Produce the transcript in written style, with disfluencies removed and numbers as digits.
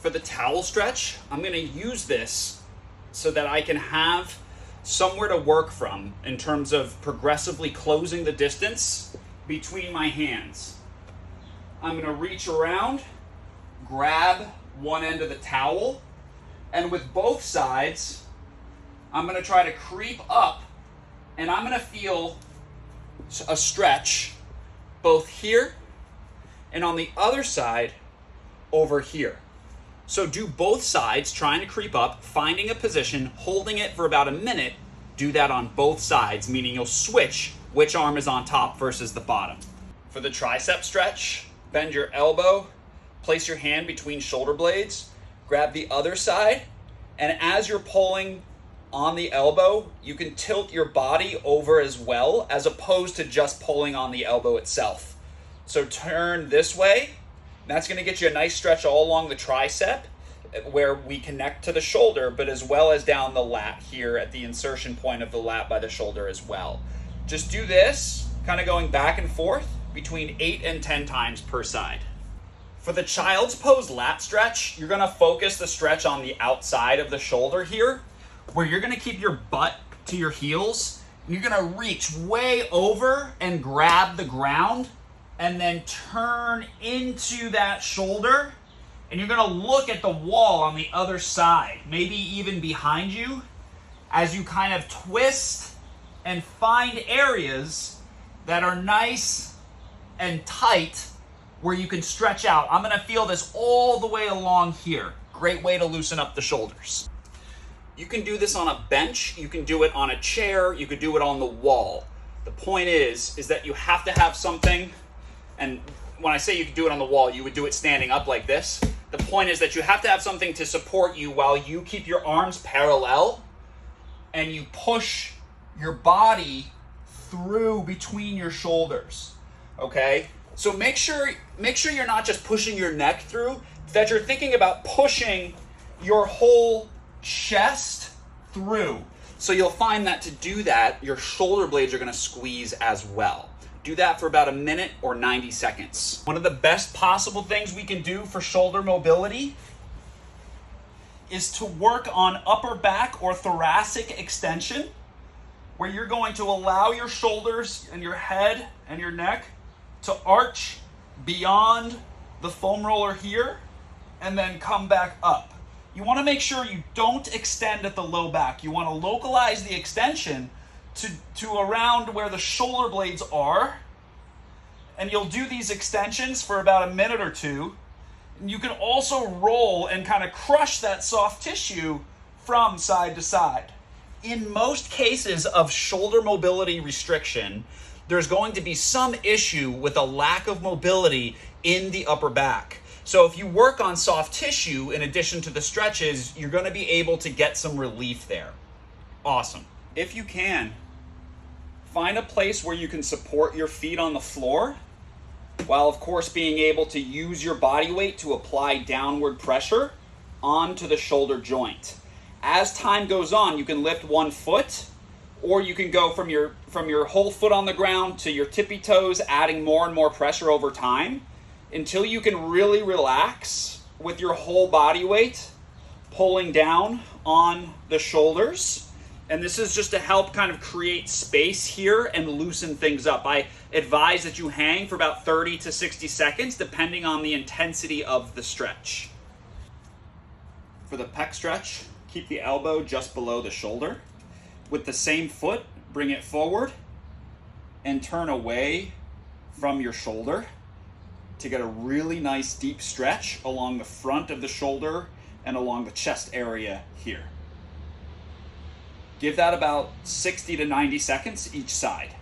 For the towel stretch, I'm gonna use this so that I can have somewhere to work from in terms of progressively closing the distance between my hands. I'm gonna reach around, grab one end of the towel, and with both sides, I'm gonna try to creep up, and I'm gonna feel a stretch both here and on the other side over here. So do both sides, trying to creep up, finding a position, holding it for about a minute. Do that on both sides, meaning you'll switch which arm is on top versus the bottom. For the tricep stretch, bend your elbow, place your hand between shoulder blades, grab the other side, and as you're pulling on the elbow, you can tilt your body over as well, as opposed to just pulling on the elbow itself. So turn this way. That's going to get you a nice stretch all along the tricep where we connect to the shoulder, but as well as down the lat here at the insertion point of the lat by the shoulder as well. Just do this, kind of going back and forth between 8 and 10 times per side. For the child's pose lat stretch, you're going to focus the stretch on the outside of the shoulder here, where you're going to keep your butt to your heels, and you're going to reach way over and grab the ground, and then turn into that shoulder, and you're gonna look at the wall on the other side, maybe even behind you, as you kind of twist and find areas that are nice and tight where you can stretch out. I'm gonna feel this all the way along here. Great way to loosen up the shoulders. You can do this on a bench, you can do it on a chair, you could do it on the wall. The point is that you have to have something. And when I say you could do it on the wall, you would do it standing up like this. The point is that you have to have something to support you while you keep your arms parallel and you push your body through between your shoulders, okay? So make sure you're not just pushing your neck through, that you're thinking about pushing your whole chest through. So you'll find that to do that, your shoulder blades are gonna squeeze as well. Do that for about a minute or 90 seconds. One of the best possible things we can do for shoulder mobility is to work on upper back or thoracic extension, where you're going to allow your shoulders and your head and your neck to arch beyond the foam roller here and then come back up. You want to make sure you don't extend at the low back. You want to localize the extension to around where the shoulder blades are, and you'll do these extensions for about a minute or two. And you can also roll and kind of crush that soft tissue from side to side. In most cases of shoulder mobility restriction, there's going to be some issue with a lack of mobility in the upper back. So if you work on soft tissue in addition to the stretches, you're going to be able to get some relief there. Awesome. If you can, find a place where you can support your feet on the floor, while of course being able to use your body weight to apply downward pressure onto the shoulder joint. As time goes on, you can lift one foot, or you can go from your whole foot on the ground to your tippy toes, adding more and more pressure over time, until you can really relax with your whole body weight pulling down on the shoulders. And this is just to help kind of create space here and loosen things up. I advise that you hang for about 30 to 60 seconds, depending on the intensity of the stretch. For the pec stretch, keep the elbow just below the shoulder. With the same foot, bring it forward and turn away from your shoulder to get a really nice deep stretch along the front of the shoulder and along the chest area here. Give that about 60 to 90 seconds each side.